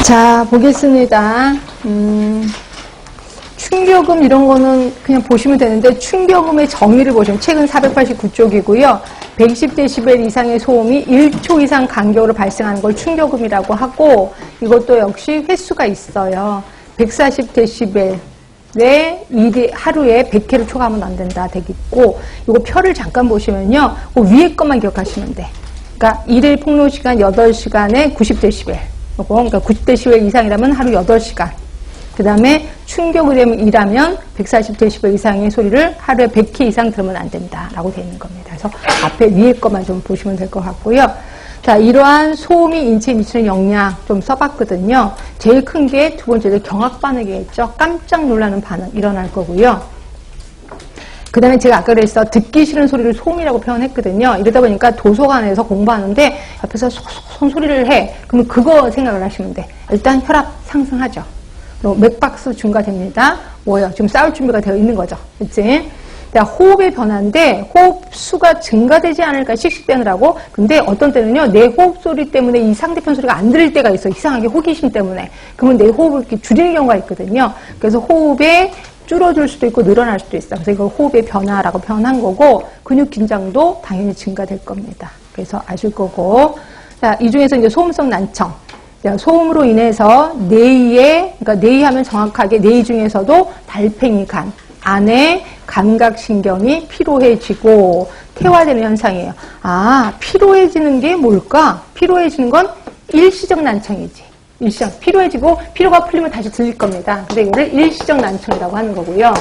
자, 보겠습니다. 충격음 이런 거는 그냥 보시면 되는데 충격음의 정의를 보시면 책은 489쪽이고요. 120dB 이상의 소음이 1초 이상 간격으로 발생하는 걸 충격음이라고 하고 이것도 역시 횟수가 있어요. 140dB 하루에 100회를 초과하면 안 된다 되겠고 이거 표를 잠깐 보시면요. 그 위에 것만 기억하시면 돼. 그러니까 일일 폭로 시간 8시간에 90dB 그러니까 90dB 이상이라면 하루 8시간 그 다음에 충격음이라면 140dB 이상의 소리를 하루에 100회 이상 들으면 안 된다라고 되어 있는 겁니다. 그래서 앞에 위에 것만 좀 보시면 될 것 같고요. 자, 이러한 소음이 인체에 미치는 영향 좀 써봤거든요. 제일 큰 게 두 번째로 경악 반응이겠죠. 깜짝 놀라는 반응 일어날 거고요. 그 다음에 제가 아까 그랬어. 듣기 싫은 소리를 소음이라고 표현했거든요. 이러다 보니까 도서관에서 공부하는데 옆에서 속속 소리를 해. 그러면 그거 생각을 하시면 돼. 일단 혈압 상승하죠. 맥박수 증가됩니다. 뭐예요? 지금 싸울 준비가 되어 있는 거죠. 그치? 호흡의 변화인데 호흡수가 증가되지 않을까 씩씩대느라고. 근데 어떤 때는요 내 호흡 소리 때문에 이 상대편 소리가 안 들릴 때가 있어. 이상하게 호기심 때문에. 그러면 내 호흡을 이렇게 줄이는 경우가 있거든요. 그래서 호흡에 줄어들 수도 있고 늘어날 수도 있어. 그래서 이걸 호흡의 변화라고 표현한 거고 근육 긴장도 당연히 증가될 겁니다. 그래서 아실 거고. 자, 이 중에서 이제 소음성 난청. 소음으로 인해서 그러니까 뇌하면 정확하게 뇌 중에서도 달팽이 간 안에 감각신경이 피로해지고 퇴화되는 현상이에요. 아, 피로해지는 게 뭘까? 피로해지는 건 일시적 난청이지. 일시적. 피로해지고 피로가 풀리면 다시 들릴 겁니다. 그래서 이거를 일시적 난청이라고 하는 거고요.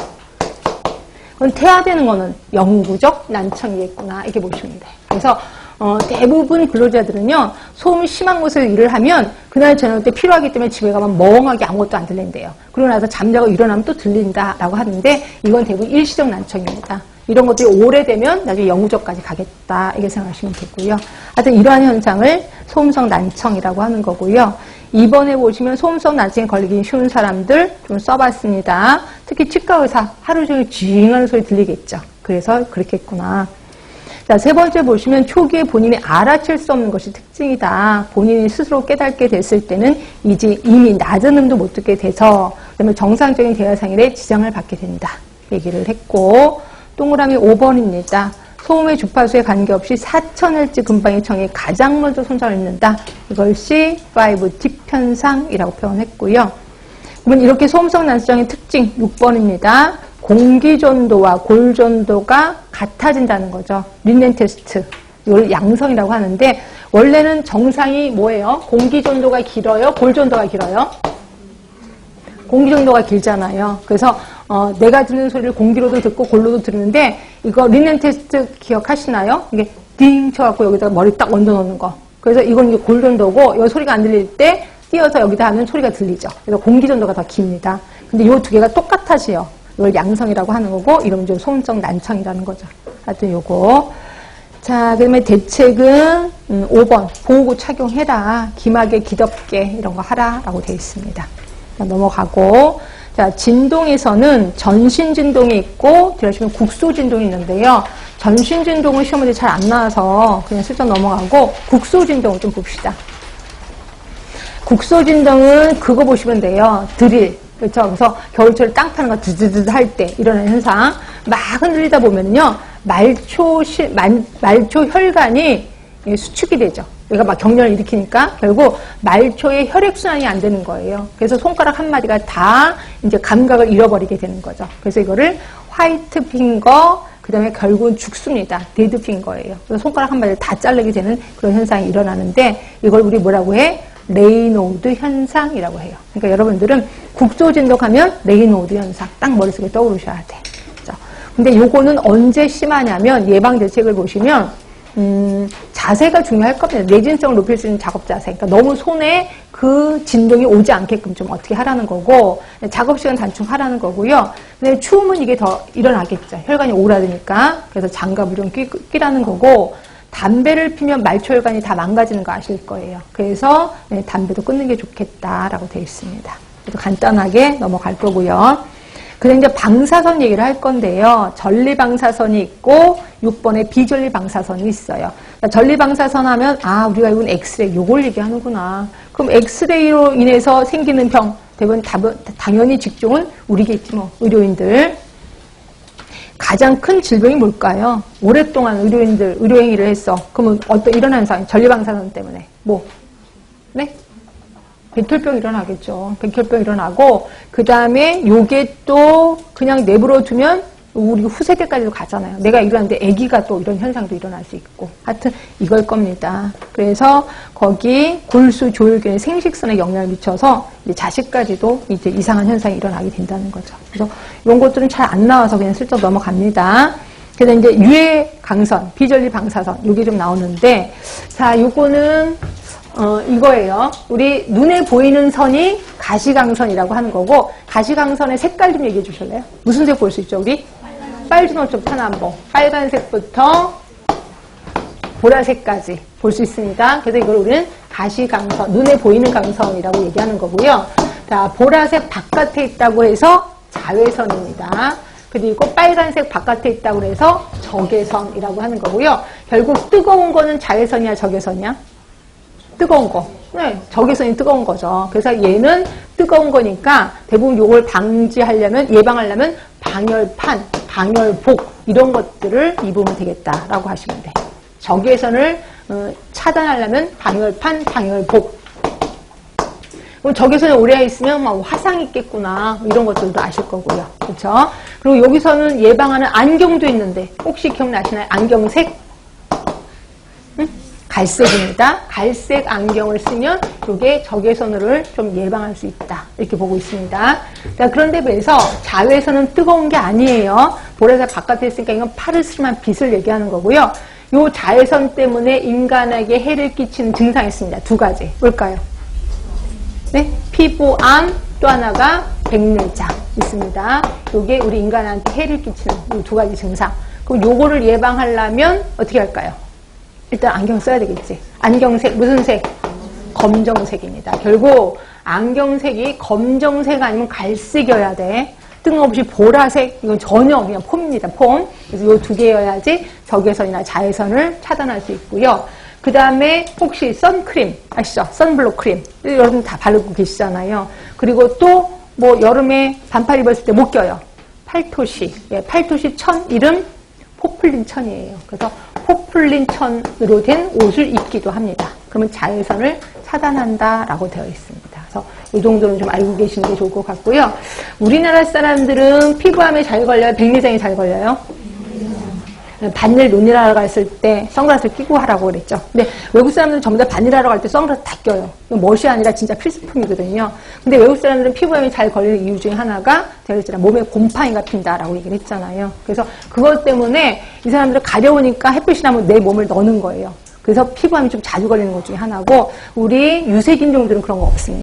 그럼 퇴화되는 거는 영구적 난청이겠구나. 이렇게 보시면 돼요. 그래서 대부분 근로자들은요, 소음이 심한 곳에서 일을 하면, 그날 저녁 때 필요하기 때문에 집에 가면 멍하게 아무것도 안 들린대요. 그러고 나서 잠자고 일어나면 또 들린다라고 하는데, 이건 대부분 일시적 난청입니다. 이런 것들이 오래되면 나중에 영구적까지 가겠다. 이렇게 생각하시면 되고요. 하여튼 이러한 현상을 소음성 난청이라고 하는 거고요. 이번에 보시면 소음성 난청에 걸리기 쉬운 사람들 좀 써봤습니다. 특히 치과의사, 하루 종일 쥐잉하는 소리 들리겠죠. 그래서 그렇겠구나. 자, 세 번째 보시면 초기에 본인이 알아챌 수 없는 것이 특징이다. 본인이 스스로 깨닫게 됐을 때는 이제 이미 낮은 음도 못 듣게 돼서 그다음에 정상적인 대화상일에 지장을 받게 된다. 얘기를 했고 동그라미 5번입니다. 소음의 주파수에 관계없이 4000Hz 근방의 청이 가장 먼저 손상을 입는다. 이걸 C5 딥 현상이라고 표현했고요. 그러면 이렇게 소음성 난청의 특징 6번입니다. 공기전도와 골전도가 같아진다는 거죠. 린넨 테스트. 이걸 양성이라고 하는데 원래는 정상이 뭐예요? 공기전도가 길어요? 골전도가 길어요? 공기전도가 길잖아요. 그래서 내가 듣는 소리를 공기로도 듣고 골로도 들으는데 이거 린넨 테스트 기억하시나요? 이게 띵 쳐갖고 여기다가 머리 딱 얹어 놓는 거. 그래서 이건 이게 골전도고 이 소리가 안 들릴 때 띄어서 여기다 하면 소리가 들리죠. 그래서 공기전도가 더 깁니다. 근데 이 두 개가 똑같아지요. 이걸 양성이라고 하는 거고 이러면 좀 소음성 난청이라는 거죠. 하여튼 요거. 자, 그다음에 대책은 5번 보호구 착용해라. 기막에 기덥게 이런 거 하라라고 되어 있습니다. 자, 넘어가고 자, 진동에서는 전신 진동이 있고 들으시면 국소 진동이 있는데요. 전신 진동은 시험 문제 잘 안 나와서 그냥 슬쩍 넘어가고 국소 진동을 좀 봅시다. 국소 진동은 그거 보시면 돼요. 드릴. 그렇죠. 그래서 겨울철 땅 파는 거 드드드 할 때 일어나는 현상 막 흔들리다 보면요 말초 혈관이 수축이 되죠. 얘가 막 경련을 일으키니까 결국 말초의 혈액순환이 안 되는 거예요. 그래서 손가락 한 마디가 다 이제 감각을 잃어버리게 되는 거죠. 그래서 이거를 화이트 핑거 그 다음에 결국은 죽습니다. 데드 핑거예요. 그래서 손가락 한 마디를 다 자르게 되는 그런 현상이 일어나는데 이걸 우리 뭐라고 해? 레이노드 현상이라고 해요. 그러니까 여러분들은 국소진동 하면 레이노드 현상 딱 머릿속에 떠오르셔야 돼. 그렇죠? 근데 요거는 언제 심하냐면 예방 대책을 보시면 자세가 중요할 겁니다. 내진성을 높일 수 있는 작업 자세. 그러니까 너무 손에 그 진동이 오지 않게끔 좀 어떻게 하라는 거고 작업 시간 단축하라는 거고요. 근데 추우면 이게 더 일어나겠죠. 혈관이 오그라드니까. 그래서 장갑을 좀 끼라는 거고 담배를 피면 말초혈관이 다 망가지는 거 아실 거예요. 그래서 네, 담배도 끊는 게 좋겠다라고 되어 있습니다. 그래서 간단하게 넘어갈 거고요. 그래서 이제 방사선 얘기를 할 건데요. 전리방사선이 있고 6번에 비전리방사선이 있어요. 그러니까 전리방사선 하면 아 우리가 이건 엑스레이 요걸 얘기하는구나. 그럼 그럼 엑스레이로 인해서 생기는 병, 대부분 당연히 직종은 우리겠지 뭐, 의료인들. 가장 큰 질병이 뭘까요? 오랫동안 의료행위를 했어. 그러면 어떤 이런 현상, 전리방사선 때문에. 뭐? 네? 백혈병 일어나겠죠. 백혈병 일어나고, 그 다음에 요게 또 그냥 내버려 두면 우리 후세대까지도 가잖아요. 내가 일어났는데 아기가 또 이런 현상도 일어날 수 있고. 하여튼 이걸 겁니다. 그래서 거기 골수 조혈균의 생식선에 영향을 미쳐서 이제 자식까지도 이제 이상한 현상이 일어나게 된다는 거죠. 그래서 이런 것들은 잘 안 나와서 그냥 슬쩍 넘어갑니다. 그래서 이제 유해강선, 비전리 방사선, 요게 좀 나오는데, 자, 요거는 이거예요. 우리 눈에 보이는 선이 가시광선이라고 하는 거고, 가시광선의 색깔 좀 얘기해 주실래요? 무슨 색 볼 수 있죠, 우리? 빨주노초 편한봉. 빨간색부터 보라색까지 볼 수 있습니다. 그래서 이걸 우리는 가시광선, 눈에 보이는 강선이라고 얘기하는 거고요. 자, 보라색 바깥에 있다고 해서 자외선입니다. 그리고 빨간색 바깥에 있다고 해서 적외선이라고 하는 거고요. 결국 뜨거운 거는 자외선이야, 적외선이야? 뜨거운 거. 네, 적외선이 뜨거운 거죠. 그래서 얘는 뜨거운 거니까 대부분 요걸 예방하려면 방열판, 방열복 이런 것들을 입으면 되겠다라고 하시면 돼. 적외선을 차단하려면 방열판, 방열복. 그럼 적외선에 오래 있으면 막 화상이 있겠구나 이런 것들도 아실 거고요. 그렇죠? 그리고 여기서는 예방하는 안경도 있는데 혹시 기억나시나요? 안경색? 응? 갈색입니다. 갈색 안경을 쓰면 이게 적외선을 좀 예방할 수 있다. 이렇게 보고 있습니다. 자, 그런데 비해서 자외선은 뜨거운 게 아니에요. 보라색 바깥에 있으니까 이건 파르스름한 빛을 얘기하는 거고요. 이 자외선 때문에 인간에게 해를 끼치는 증상이 있습니다. 두 가지. 뭘까요? 네? 피부암, 또 하나가 백내장 있습니다. 이게 우리 인간한테 해를 끼치는 이 두 가지 증상. 그럼 요거를 예방하려면 어떻게 할까요? 일단 안경 써야 되겠지. 안경색, 무슨 색? 검정색입니다. 결국 안경색이 검정색 아니면 갈색이어야 돼. 뜬금없이 보라색, 이건 전혀 그냥 폼입니다. 폼. 그래서 이 두 개여야지 적외선이나 자외선을 차단할 수 있고요. 그 다음에 혹시 선크림 아시죠? 선블록 크림. 여러분 다 바르고 계시잖아요. 그리고 또 뭐 여름에 반팔 입었을 때 못 껴요. 팔토시. 예, 팔토시 천 이름 포플린 천이에요. 그래서 포플린 천으로 된 옷을 입기도 합니다. 그러면 자외선을 차단한다라고 되어 있습니다. 그래서 이 정도는 좀 알고 계시는 게 좋을 것 같고요. 우리나라 사람들은 피부암에 잘 걸려요? 백내장에 잘 걸려요? 반일 논일하러 갔을 때 선글라스를 끼고 하라고 그랬죠. 근데 외국 사람들은 전부 다 반일하러 갈 때 선글라스 다 껴요. 멋이 아니라 진짜 필수품이거든요. 근데 외국 사람들은 피부암이 잘 걸리는 이유 중에 하나가 제가 그랬잖아요. 몸에 곰팡이가 핀다라고 얘기를 했잖아요. 그래서 그것 때문에 이 사람들은 가려우니까 햇빛이 나면 내 몸을 넣는 거예요. 그래서 피부암이 좀 자주 걸리는 것 중에 하나고 우리 유색인종들은 그런 거 없습니다.